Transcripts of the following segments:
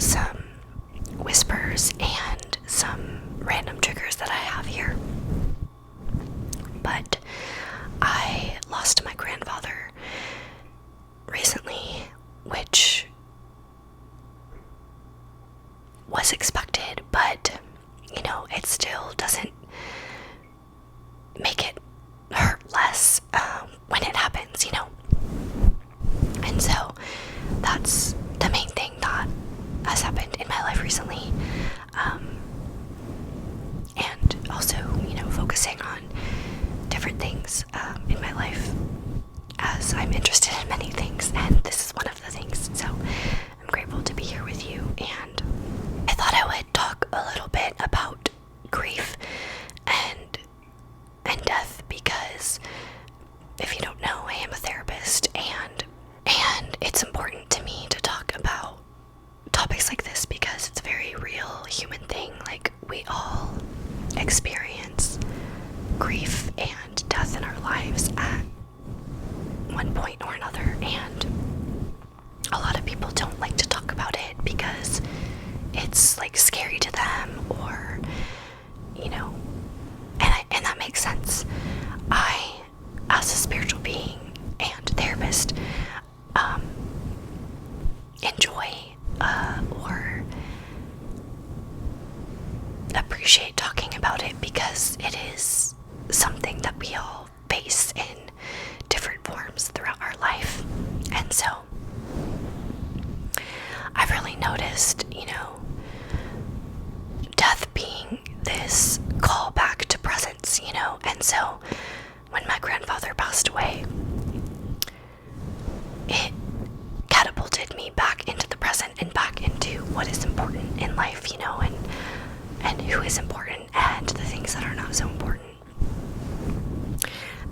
some whispers and some random triggers that I have here. But I lost my grandfather recently, which was expected, but it still doesn't make it hurt less when it happens. And so that's the main thing that has happened in my life recently. And also, focusing on different things in my life, as I'm interested in many things, and this is one of the things. So I'm grateful to be here with you, and I thought I would talk a little bit about grief and death, because if you don't know, I am a therapist, and it's important to me to talk about topics like this because it's a very real human thing. Like, we all experience grief and death in our lives at one point or another, and a lot of people don't like to talk about it because it's like scary to them, or and that makes sense. I, as a spiritual being and therapist, enjoy or appreciate talking about it because it is something that we all face in different forms throughout our life. And so I've really noticed, death being this call back to presence, and so when my grandfather passed away, it catapulted me back into the present and back into what is important in life, and who is important and the things that are not so important,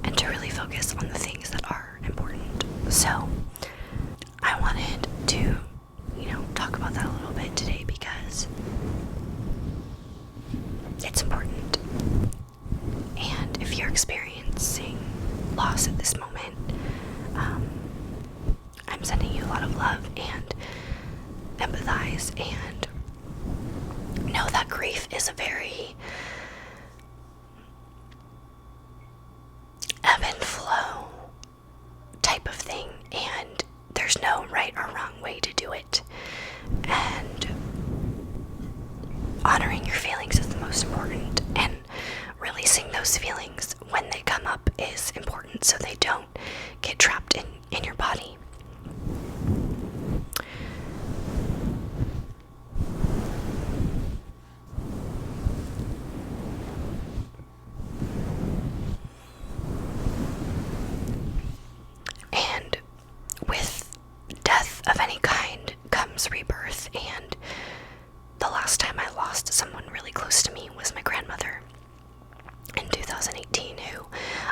and to really focus on the things that are important. So I wanted to, talk about that a little bit today because it's important. And if you're experiencing loss at this moment, I'm sending you a lot of love and empathize, and know that grief is a very ebb and flow type of thing, and there's no right or wrong way to do it. And honoring your feelings is the most important, and releasing those feelings when they come up is important so they don't get trapped in your body. And with death of any kind comes rebirth, and the last time I lost someone really close to me was my grandmother in 2018, who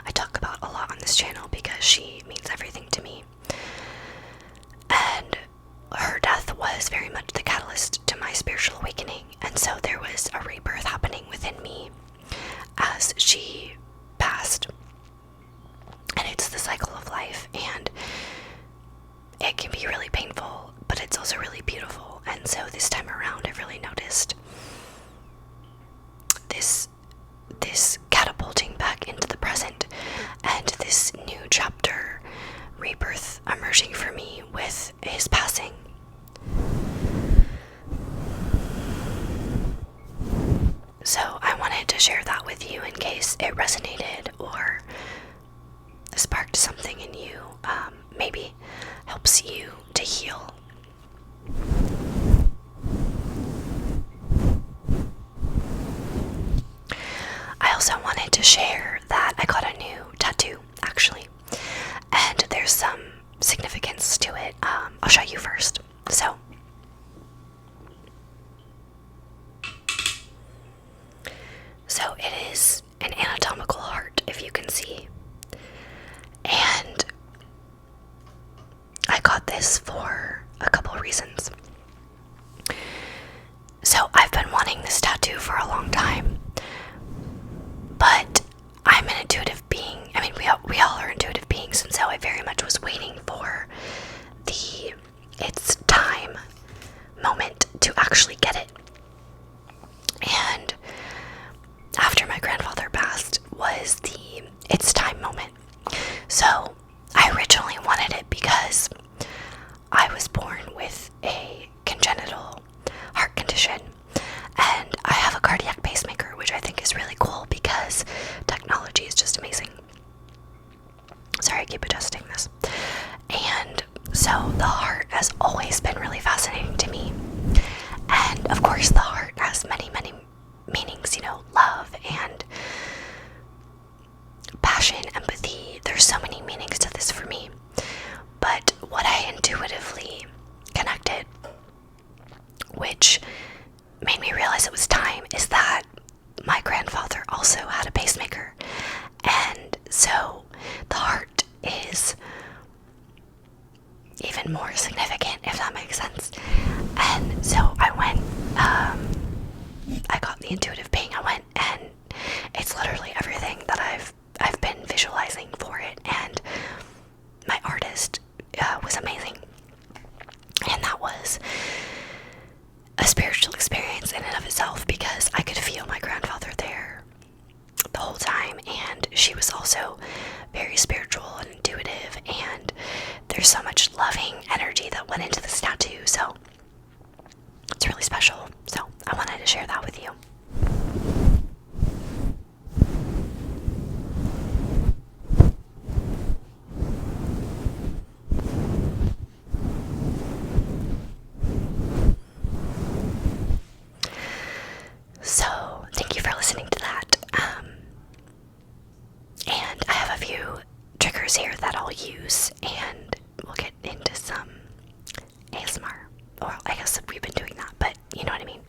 I talk about a lot on this channel because she means everything to me. And her death was very much the catalyst to my spiritual awakening, and so there was a rebirth happening within me as she passed. And it's the cycle of life, and it can be really painful, but it's also really beautiful. And so this time around, I've really noticed this catapulting back into the present, and this new chapter, rebirth, emerging for me with his passing. So I wanted to share that with you in case it resonated or sparked something in you, maybe helps you to heal. I also wanted to share that I got a new tattoo, actually, and there's some significance to it. I'll show you first. So it is an anatomical heart, if you can see, and I got this for a couple reasons. So I've been wanting this tattoo for a long time, but I'm an intuitive being. I mean, we all are intuitive beings, and so I very much was waiting for it's time moment to actually get it. And after my grandfather passed was the it's time moment. So I originally wanted it because I was born with a congenital heart condition, and I have a cardiac pacemaker, which I think is really cool because technology is just amazing. Sorry, I keep adjusting this. And so the heart has always been really fascinating to me. And of course, the heart has many, many meanings, love and passion, empathy. There's so many meanings to this for me. But what I intuitively connected, which made me realize it was time, is that my grandfather also had a pacemaker. And so the heart is even more significant, if that makes sense. And so I went, I got the intuitive ping. I went, and it's literally everything that I've been visualizing for it. And my artist was amazing, and that was a spiritual experience in and of itself, because I could feel my grandfather there the whole time, and she was also very spiritual and intuitive, and there's so much loving energy that went into this tattoo, so it's really special. So I wanted to share that with you. So thank you for listening to that. And I have a few triggers here that I'll use, and we'll get into some ASMR. Or I guess we've been doing that, but you know what I mean.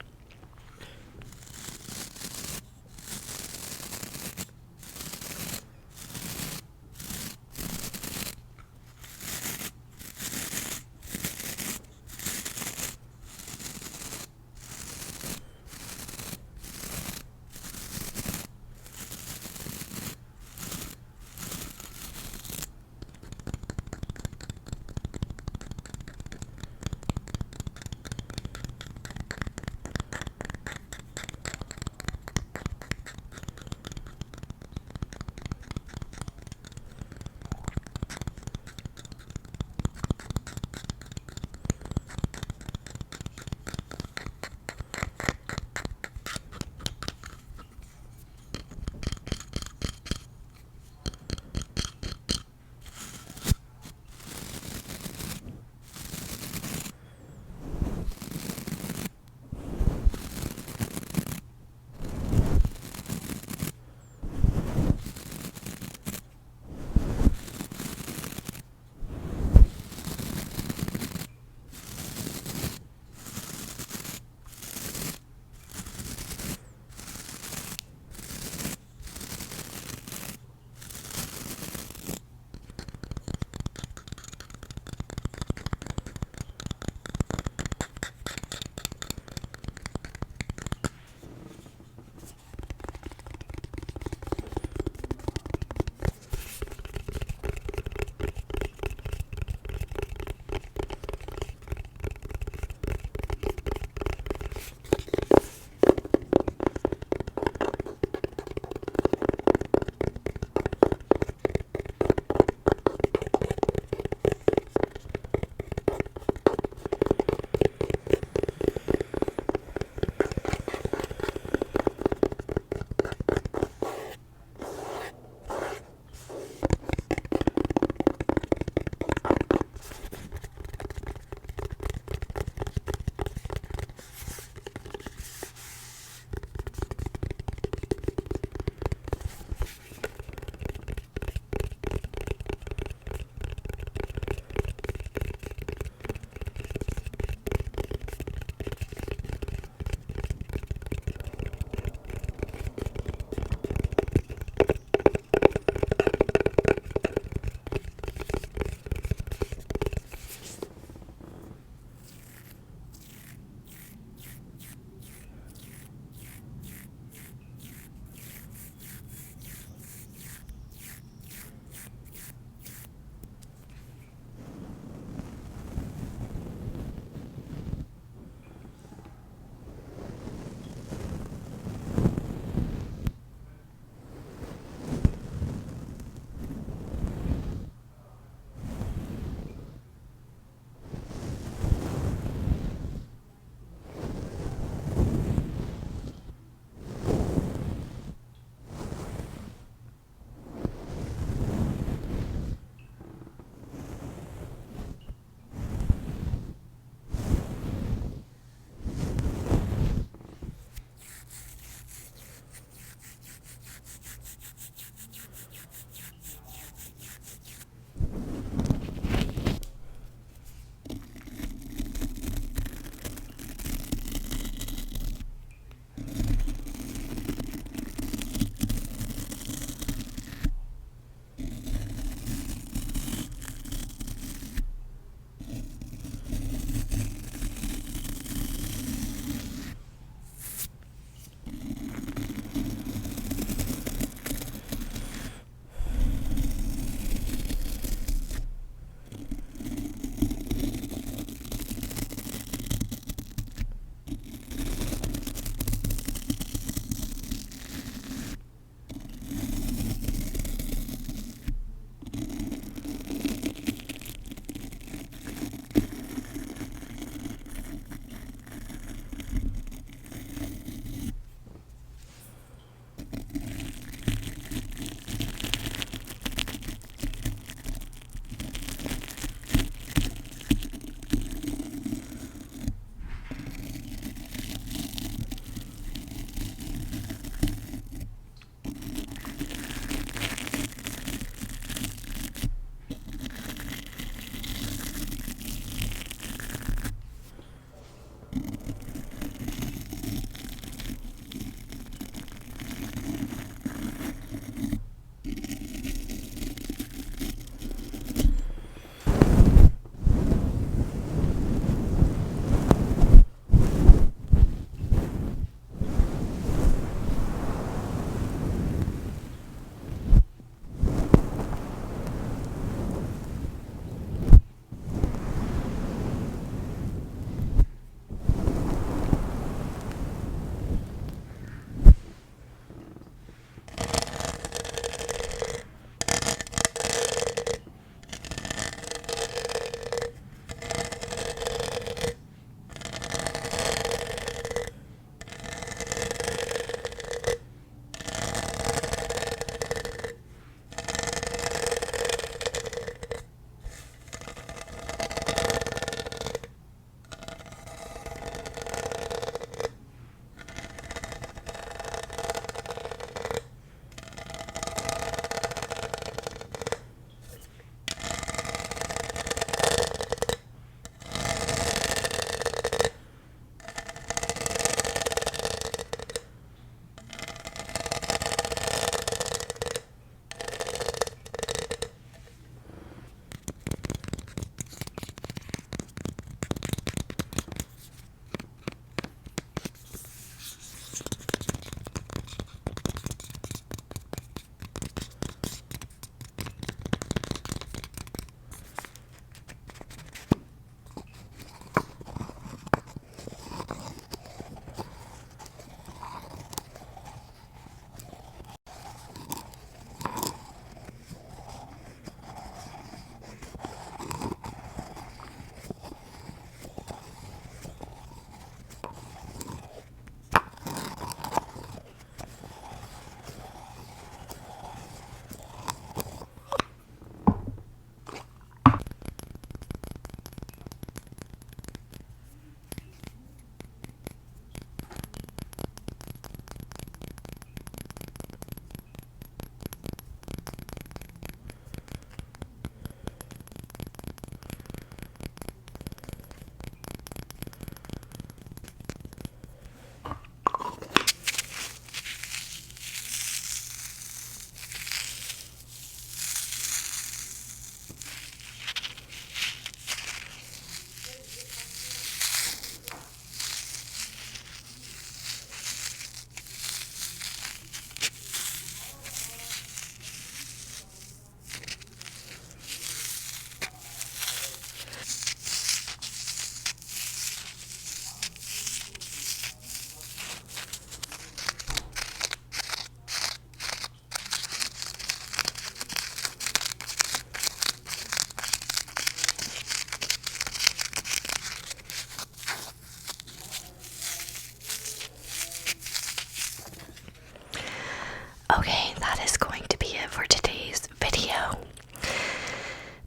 Okay, that is going to be it for today's video.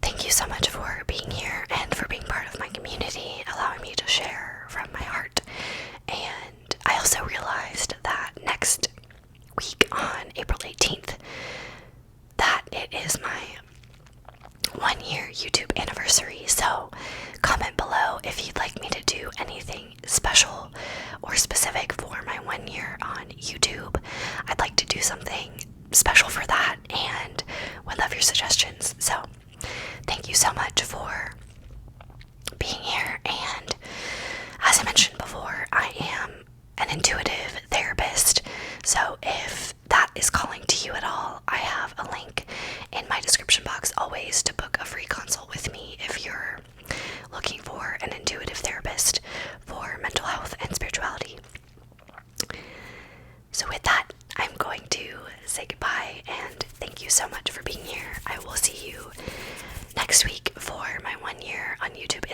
Thank you so much for being here and for being part of my community, allowing me to share from my heart. And I also realized that next week on April 18th, that it is my 1-year YouTube anniversary. So comment below if you'd like me to do anything special or specific for my 1 year on YouTube. I'd like to do something special for that and would love your suggestions. So thank you so much for being here. And as I mentioned before, I am an intuitive therapist. So if that is calling to you at all, I have a link in my description box always to book a free consult with me if you're looking for an intuitive therapist for mental health and spirituality. So with that, I'm going to say goodbye and thank you so much for being here. I will see you next week for my 1 year on YouTube